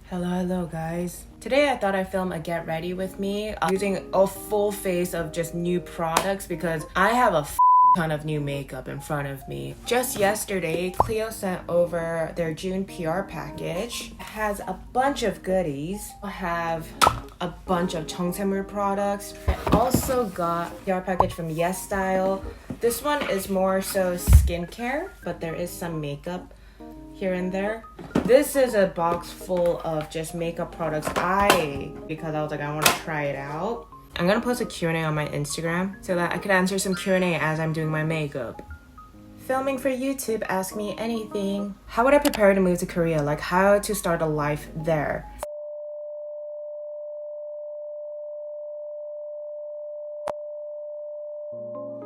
Hello guys. Today I thought I'd film a get ready with me using a full face of just new products because I have a ton of new makeup in front of me. Just yesterday, Clio sent over their June PR package. It has a bunch of goodies. I have a bunch of Chongsaemur products. I also got a PR package from Yes Style. This one is more so skincare, but there is some makeup here and there. This is a box full of just makeup products because I was like, I want to try it out. I'm gonna post a Q&A on my Instagram so that I could answer some Q&A as I'm doing my makeup. Filming for YouTube, ask me anything. How would I prepare to move to Korea? Like how to start a life there.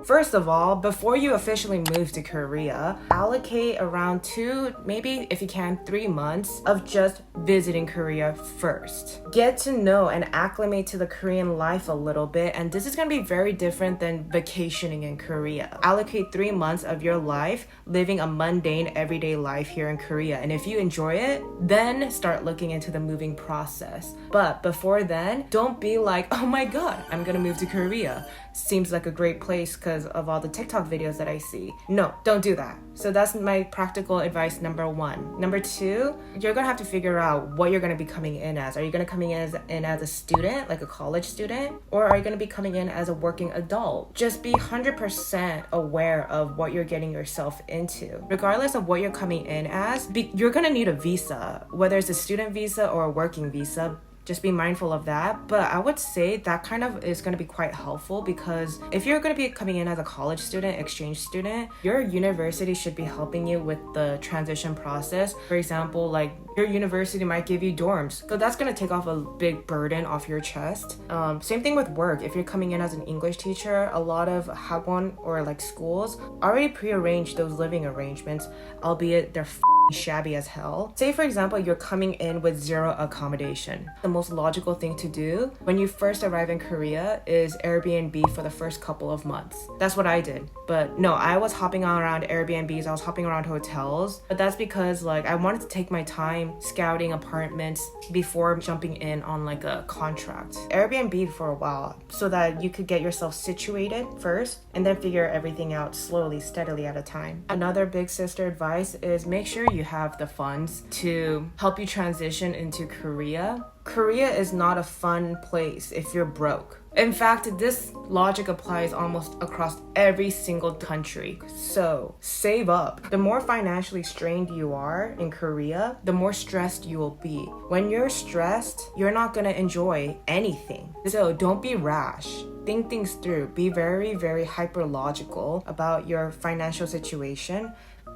First of all, before you officially move to Korea, allocate around 2, maybe if you can, 3 months of just visiting Korea first. Get to know and acclimate to the Korean life a little bit, and this is going to be very different than vacationing in Korea. Allocate 3 months of your life living a mundane everyday life here in Korea, and if you enjoy it, then start looking into the moving process. But before then, don't be like, oh my god, I'm gonna move to Korea. Seems like a great place because of all the TikTok videos that I see. No, don't do that. So that's my practical advice number 1. Number 2, you're gonna have to figure out what you're gonna be coming in as. Are you gonna coming in as a student, like a college student? Or are you gonna be coming in as a working adult? Just be 100% aware of what you're getting yourself into. Regardless of what you're coming in as, you're gonna need a visa, whether it's a student visa or a working visa. Just be mindful of that. But I would say that kind of is going to be quite helpful because if you're going to be coming in as a college student, exchange student, your university should be helping you with the transition process. For example, like your university might give you dorms. So that's going to take off a big burden off your chest. Same thing with work. If you're coming in as an English teacher, a lot of hagwon or like schools already prearrange those living arrangements, albeit they're shabby as hell. Say for example, you're coming in with 0 accommodation. The most logical thing to do when you first arrive in Korea is Airbnb for the first couple of months. That's what I did. But no, I was hopping around Airbnbs, I was hopping around hotels, but that's because like I wanted to take my time scouting apartments before jumping in on like a contract. Airbnb for a while so that you could get yourself situated first and then figure everything out slowly, steadily at a time. Another big sister advice is make sure you have the funds to help you transition into Korea. Korea is not a fun place if you're broke. In fact, this logic applies almost across every single country. So, save up. The more financially strained you are in Korea, the more stressed you will be. When you're stressed, you're not gonna enjoy anything. So, don't be rash. Think things through. Be very, very hyper logical about your financial situation.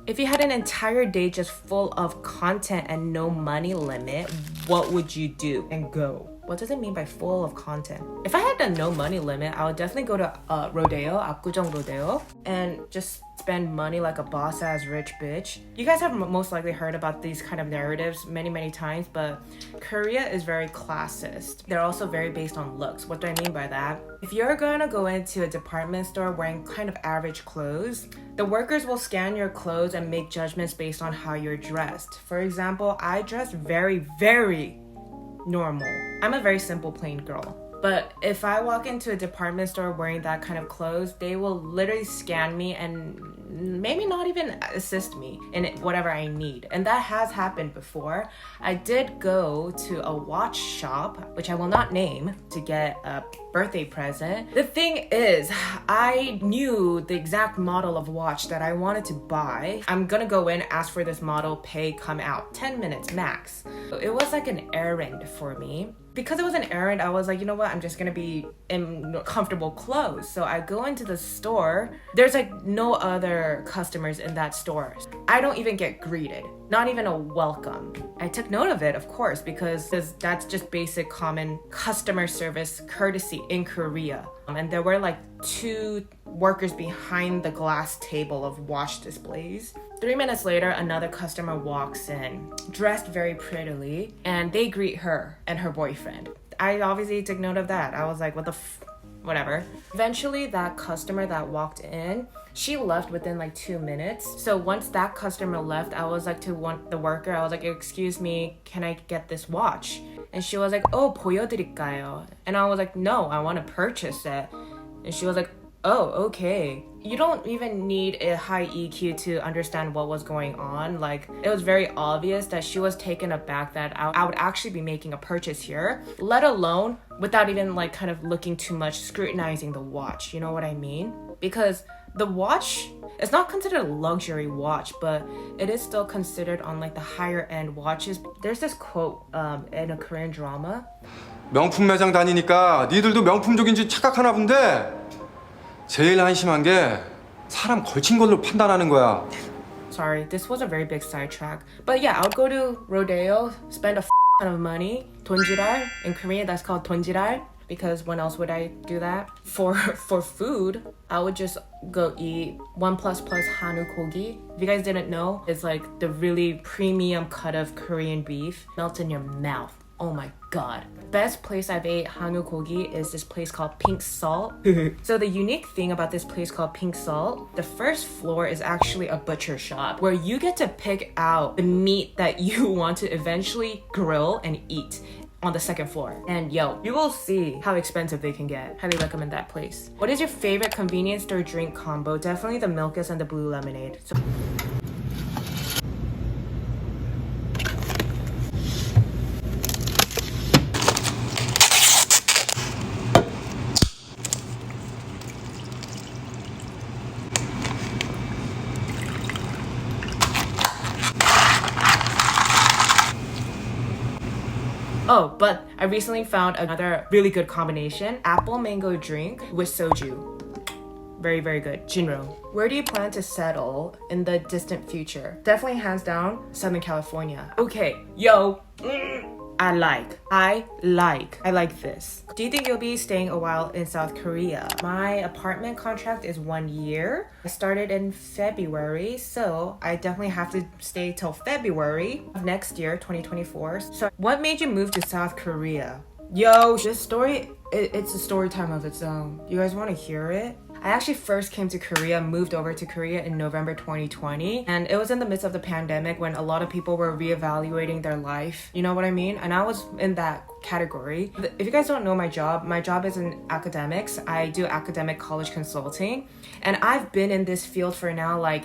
If you had an entire day just full of content and no money limit, what would you do and go? What does it mean by full of content? If I had a no money limit, I would definitely go to rodeo, 압구정 rodeo, and just spend money like a boss-ass rich bitch. You guys have most likely heard about these kind of narratives many times, but Korea is very classist. They're also very based on looks. What do I mean by that? If you're gonna go into a department store wearing kind of average clothes, the workers will scan your clothes and make judgments based on how you're dressed. For example, I dress very normal. I'm a very simple, plain girl. But if I walk into a department store wearing that kind of clothes, they will literally scan me and maybe not even assist me in whatever I need. And that has happened before. I did go to a watch shop, which I will not name, to get a birthday present. The thing is, I knew the exact model of watch that I wanted to buy. I'm gonna go in, ask for this model, pay, come out. 10 minutes max. It was like an errand for me. Because it was an errand, I was like, you know what, I'm just gonna be in comfortable clothes. So I go into the store. There's like no other customers in that store. I don't even get greeted. Not even a welcome. I took note of it, of course, because that's just basic common customer service courtesy in Korea. And there were like 2 workers behind the glass table of watch displays. 3 minutes later, another customer walks in, dressed very prettily, and they greet her and her boyfriend. I obviously took note of that. I was like, what the whatever. Eventually, that customer that walked in, she left within like 2 minutes. So once that customer left, I was like to the worker, I was like, excuse me, can I get this watch? And she was like, oh, 보여드릴까요? And I was like, no, I want to purchase it. And she was like, oh, okay. You don't even need a high EQ to understand what was going on. Like, it was very obvious that she was taken aback that I would actually be making a purchase here, let alone without even like kind of looking too much, scrutinizing the watch. You know what I mean? Because the watch, it's not considered a luxury watch, but it is still considered on like the higher end watches. There's this quote in a Korean drama. 명품 매장 다니니까 니들도 명품족인지 착각하나 본데 제일 한심한 게 사람 걸친 걸로 판단하는 거야. Sorry, this was a very big sidetrack. But yeah, I would go to rodeo, spend a ton of money. 돈지랄. In Korean, that's called 돈지랄. Because when else would I do that? For food, I would just go eat 1++ 한우 고기. If you guys didn't know, it's like the really premium cut of Korean beef. Melts in your mouth. Oh my god. Best place I've ate hangu gogi is this place called Pink Salt. So the unique thing about this place called Pink Salt, the first floor is actually a butcher shop where you get to pick out the meat that you want to eventually grill and eat on the second floor. And yo, you will see how expensive they can get. Highly recommend that place. What is your favorite convenience store drink combo? Definitely the Milkus and the blue lemonade. So oh, but I recently found another really good combination. Apple mango drink with soju. Very, very good. Jinro. Where do you plan to settle in the distant future? Definitely hands down, Southern California. Okay, yo. I like this. Do you think you'll be staying a while in South Korea? My apartment contract is 1 year. I started in February, so I definitely have to stay till February of next year, 2024. So what made you move to South Korea? Yo, this story, it's a story time of its own. You guys want to hear it? I actually first came to Korea, moved over to Korea in November 2020. And it was in the midst of the pandemic when a lot of people were reevaluating their life. You know what I mean? And I was in that category. If you guys don't know my job is in academics. I do academic college consulting. And I've been in this field for now like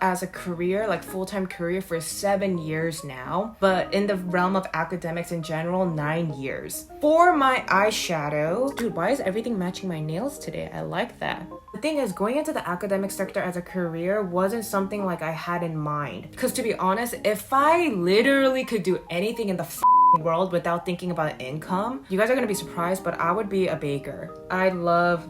as a career, like full-time career for 7 years now, but in the realm of academics in general, 9 years. For my eyeshadow, dude, why is everything matching my nails today? I like that. The thing is, going into the academic sector as a career wasn't something like I had in mind. Because to be honest, if I literally could do anything in the world without thinking about income, you guys are gonna be surprised, but I would be a baker. I love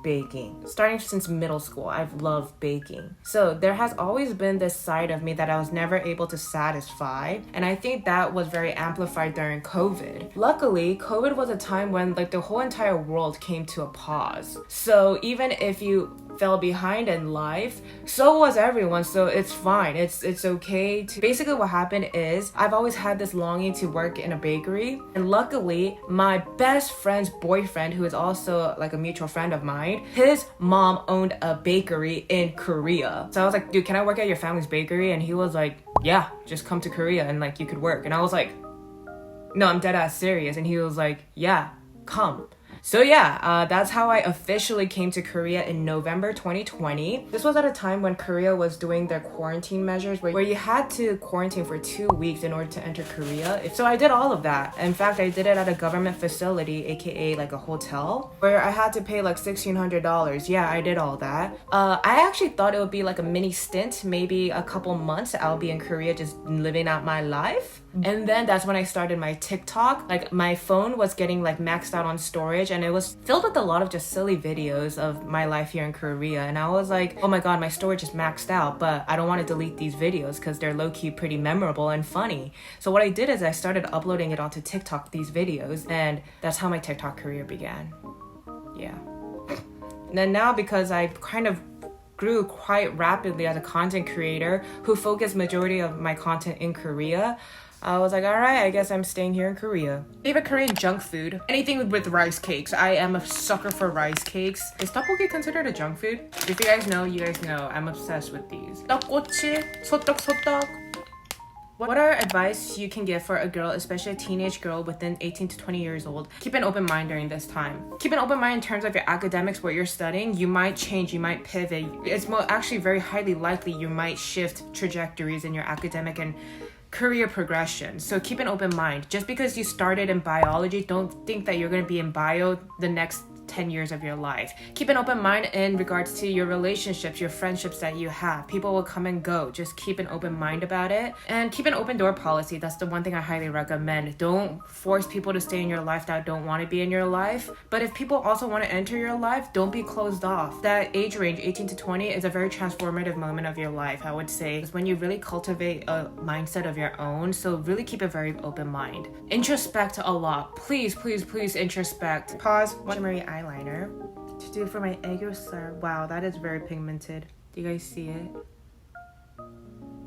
baking. Starting since middle school, I've loved baking. So there has always been this side of me that I was never able to satisfy. And I think that was very amplified during COVID. Luckily, COVID was a time when like the whole entire world came to a pause. So even if you fell behind in life, so was everyone, so it's fine. It's okay to... Basically what happened is I've always had this longing to work in a bakery, and luckily my best friend's boyfriend, who is also like a mutual friend of mine, his mom owned a bakery in Korea. So I was like, dude, can I work at your family's bakery? And he was like, yeah, just come to Korea and like you could work. And I was like, no, I'm dead ass serious. And he was like, yeah, come. So yeah, that's how I officially came to Korea in November 2020. This was at a time when Korea was doing their quarantine measures where you had to quarantine for 2 weeks in order to enter Korea. So I did all of that. In fact, I did it at a government facility, aka like a hotel, where I had to pay like $1,600. Yeah, I did all that. I actually thought it would be like a mini stint, maybe a couple months I'll be in Korea just living out my life. And then that's when I started my TikTok. Like my phone was getting like maxed out on storage, and it was filled with a lot of just silly videos of my life here in Korea. And I was like, oh my god, my storage is maxed out, but I don't want to delete these videos because they're low-key pretty memorable and funny. So what I did is I started uploading it onto TikTok, these videos, and that's how my TikTok career began. Yeah. And then now, because I kind of grew quite rapidly as a content creator who focused majority of my content in Korea, I was like, all right, I guess I'm staying here in Korea. Favorite Korean junk food? Anything with rice cakes. I am a sucker for rice cakes. Is tteokbokki considered a junk food? If you guys know, I'm obsessed with these. 떡꼬치, 소떡소떡. What are advice you can give for a girl, especially a teenage girl within 18 to 20 years old? Keep an open mind during this time. Keep an open mind in terms of your academics, what you're studying. You might change, you might pivot. It's actually very highly likely you might shift trajectories in your academic and career progression. So keep an open mind. Just because you started in biology, don't think that you're going to be in bio the next 10 years of your life. Keep an open mind in regards to your relationships, your friendships that you have. People will come and go. Just keep an open mind about it. And keep an open door policy. That's the one thing I highly recommend. Don't force people to stay in your life that don't want to be in your life. But if people also want to enter your life, don't be closed off. That age range, 18 to 20, is a very transformative moment of your life, I would say. It's when you really cultivate a mindset of your own. So really keep a very open mind. Introspect a lot. Please, please, please introspect. Pause. Shimmery eyeliner to do for my aegyo star. Wow, that is very pigmented. Do you guys see it?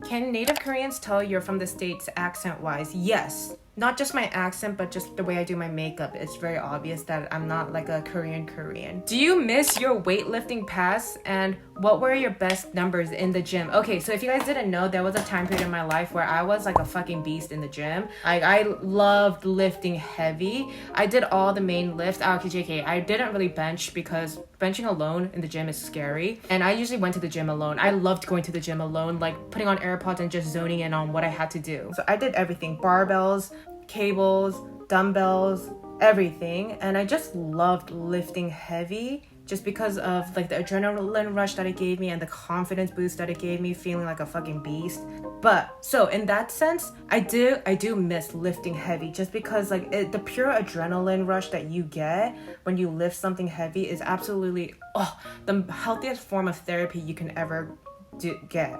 Can native Koreans tell you're from the States accent-wise? Yes. Not just my accent, but just the way I do my makeup. It's very obvious that I'm not like a Korean. Do you miss your weightlifting past? And what were your best numbers in the gym? Okay, so if you guys didn't know, there was a time period in my life where I was like a fucking beast in the gym. I loved lifting heavy. I did all the main lifts. Okay, JK, I didn't really bench because benching alone in the gym is scary. And I usually went to the gym alone. I loved going to the gym alone, like putting on AirPods and just zoning in on what I had to do. So I did everything. Barbells, cables, dumbbells, everything. And I just loved lifting heavy just because of like the adrenaline rush that it gave me and the confidence boost that it gave me, feeling like a fucking beast. But so in that sense, I do miss lifting heavy just because like the pure adrenaline rush that you get when you lift something heavy is absolutely the healthiest form of therapy you can ever get.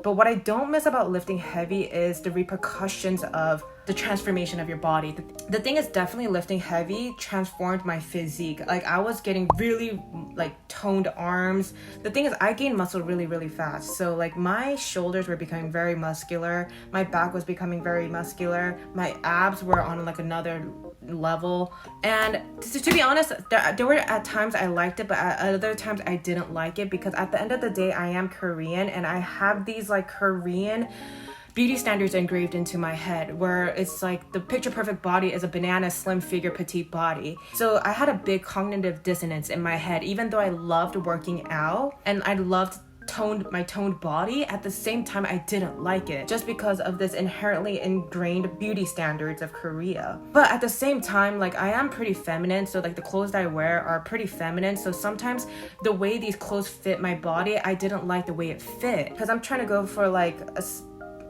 But what I don't miss about lifting heavy is the repercussions of the transformation of your body. The thing is, definitely lifting heavy transformed my physique. Like I was getting really like toned arms. The thing is, I gained muscle really, really fast. So like my shoulders were becoming very muscular. My back was becoming very muscular. My abs were on like another level. And to be honest, there were at times I liked it, but at other times I didn't like it because at the end of the day, I am Korean and I have these like Korean beauty standards engraved into my head where it's like the picture perfect body is a banana slim figure petite body. So I had a big cognitive dissonance in my head, even though I loved working out and I loved my toned body. At the same time, I didn't like it just because of this inherently ingrained beauty standards of Korea. But at the same time, like I am pretty feminine, so like the clothes that I wear are pretty feminine. So sometimes the way these clothes fit my body, I didn't like the way it fit because I'm trying to go for like a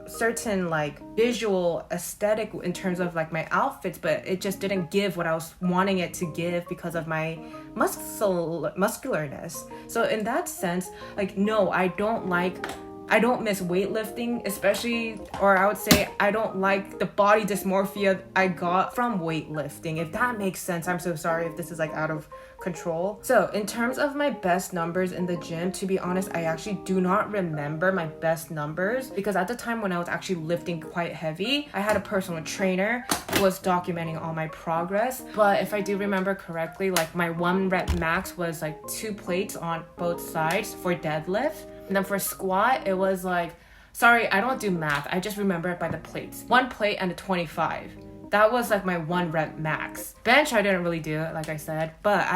certain like visual aesthetic in terms of like my outfits, but it just didn't give what I was wanting it to give because of my muscularness. So in that sense, like no, I don't miss weightlifting, especially, or I would say I don't like the body dysmorphia I got from weightlifting, if that makes sense. I'm so sorry if this is like out of control. So in terms of my best numbers in the gym, to be honest, I actually do not remember my best numbers because at the time when I was actually lifting quite heavy, I had a personal trainer who was documenting all my progress. But if I do remember correctly, like my 1 rep max was like 2 plates on both sides for deadlift. And then for squat, it was like, sorry, I don't do math. I just remember it by the plates. 1 plate and a 25. That was like my 1 rep max. Bench, I didn't really do it, like I said. But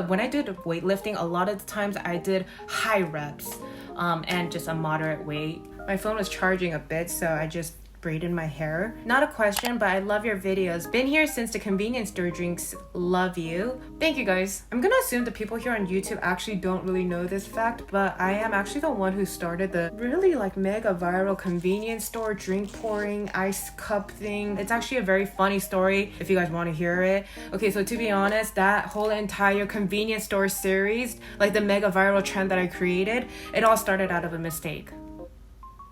when I did weightlifting, a lot of the times I did high reps and just a moderate weight. My phone was charging a bit, so I just braided my hair. Not a question, but I love your videos. Been here since the convenience store drinks. Love you. Thank you guys. I'm gonna assume the people here on YouTube actually don't really know this fact, but I am actually the one who started the really like mega viral convenience store drink pouring ice cup thing. It's actually a very funny story if you guys want to hear it. Okay, so to be honest, that whole entire convenience store series, like the mega viral trend that I created, it all started out of a mistake.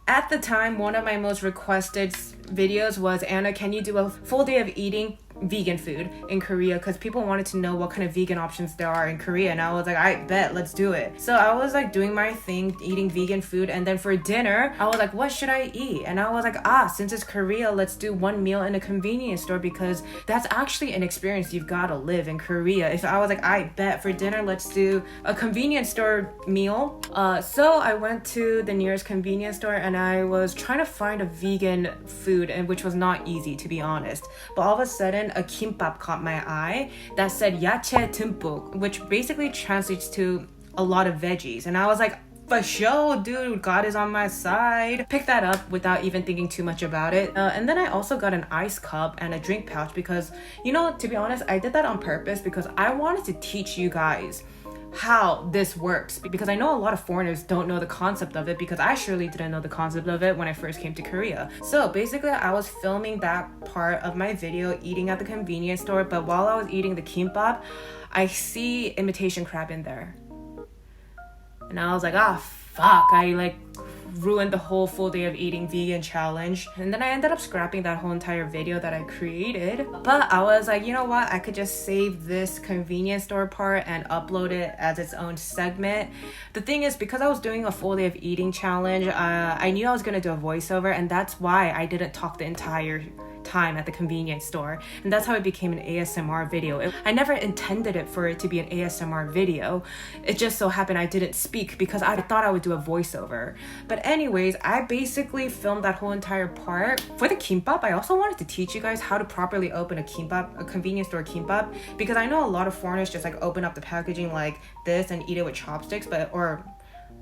At the time, one of my most requested videos was, Anna, can you do a full day of eating vegan food in Korea because people wanted to know what kind of vegan options there are in Korea, and I was like, I bet, let's do it. So I was like doing my thing, eating vegan food, and then for dinner I was like, what should I eat? And I was like, since it's Korea, let's do one meal in a convenience store because that's actually an experience you've got to live in Korea. If I was like, I bet for dinner let's do a convenience store meal. So I went to the nearest convenience store and I was trying to find a vegan food, and which was not easy, to be honest. But all of a sudden a kimbap caught my eye that said yache 듬뿍, which basically translates to a lot of veggies, and I was like, for sure, dude, God is on my side. Picked that up without even thinking too much about it. And then I also got an ice cup and a drink pouch because, you know, to be honest, I did that on purpose because I wanted to teach you guys how this works, because I know a lot of foreigners don't know the concept of it, because I surely didn't know the concept of it when I first came to Korea. So basically I was filming that part of my video eating at the convenience store, but while I was eating the kimbap, I see imitation crab in there. And I was like, fuck, I like ruined the whole full day of eating vegan challenge. And then I ended up scrapping that whole entire video that I created. But I was like, you know what? I could just save this convenience store part and upload it as its own segment. The thing is, because I was doing a full day of eating challenge, I knew I was gonna do a voiceover, and that's why I didn't talk the entire time at the convenience store, and that's how it became an ASMR video. I never intended it for it to be an ASMR video. It just so happened I didn't speak because I thought I would do a voiceover. But anyways, I basically filmed that whole entire part. For the kimbap, I also wanted to teach you guys how to properly open a kimbap, a convenience store kimbap, because I know a lot of foreigners just like open up the packaging like this and eat it with chopsticks, or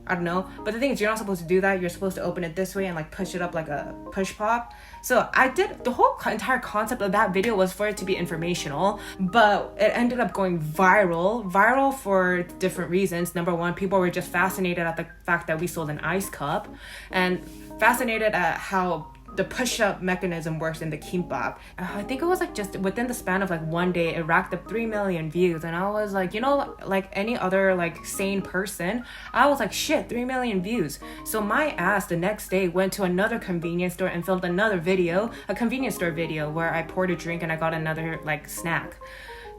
I don't know. But the thing is, you're not supposed to do that. You're supposed to open it this way and like push it up like a push pop. So I did, the whole entire concept of that video was for it to be informational, but it ended up going viral for different reasons. Number one, people were just fascinated at the fact that we sold an ice cup, and fascinated at how the push-up mechanism works in the kimbap. I think it was like just within the span of like one day, it racked up 3 million views, and I was like, you know, like any other like sane person, I was like, shit, 3 million views. So my ass the next day went to another convenience store and filmed another video, a convenience store video where I poured a drink and I got another like snack.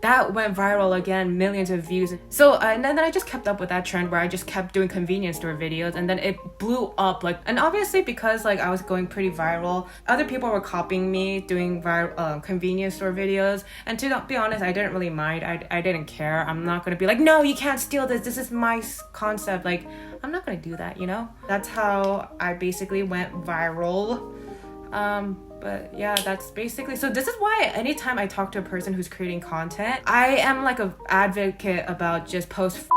That went viral again, millions of views. So and then I just kept up with that trend where I just kept doing convenience store videos, and then it blew up. Like, and obviously because like I was going pretty viral, other people were copying me doing viral convenience store videos. And to be honest, I didn't really mind. I didn't care. I'm not gonna be like, no, you can't steal this. This is my concept. Like, I'm not gonna do that, you know? That's how I basically went viral. But yeah, that's basically, so this is why anytime I talk to a person who's creating content, I am like an advocate about just post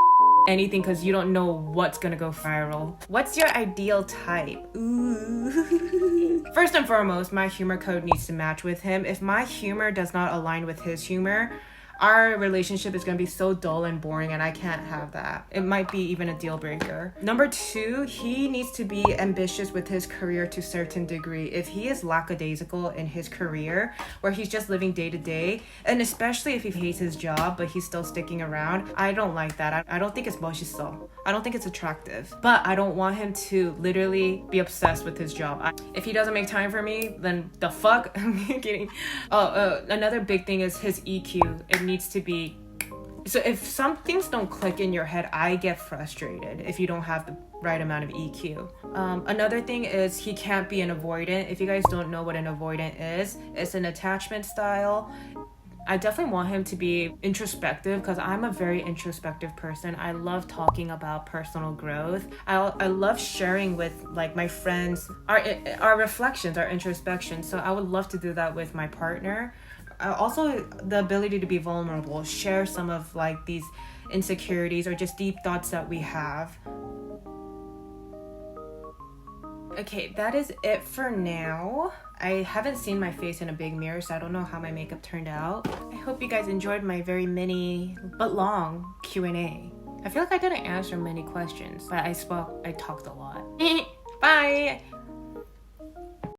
anything, because you don't know what's gonna go viral. What's your ideal type? Ooh. First and foremost, my humor code needs to match with him. If my humor does not align with his humor, our relationship is going to be so dull and boring, and I can't have that. It might be even a deal breaker. Number two, he needs to be ambitious with his career to a certain degree. If he is lackadaisical in his career, where he's just living day to day, and especially if he hates his job but he's still sticking around, I don't like that. I don't think it's 멋있어. I don't think it's attractive. But I don't want him to literally be obsessed with his job. If he doesn't make time for me, then the fuck? I'm kidding. Another big thing is his EQ. It needs to be, so if some things don't click in your head, I get frustrated if you don't have the right amount of EQ. Another thing is he can't be an avoidant. If you guys don't know what an avoidant is, it's an attachment style. I definitely want him to be introspective, because I'm a very introspective person. I love talking about personal growth. I love sharing with like my friends our reflections, our introspection. So I would love to do that with my partner. Also the ability to be vulnerable, share some of like these insecurities or just deep thoughts that we have. Okay, that is it for now. I haven't seen my face in a big mirror, so I don't know how my makeup turned out. I hope you guys enjoyed my very mini but long Q&A. I feel like I didn't answer many questions, but I talked a lot. Bye!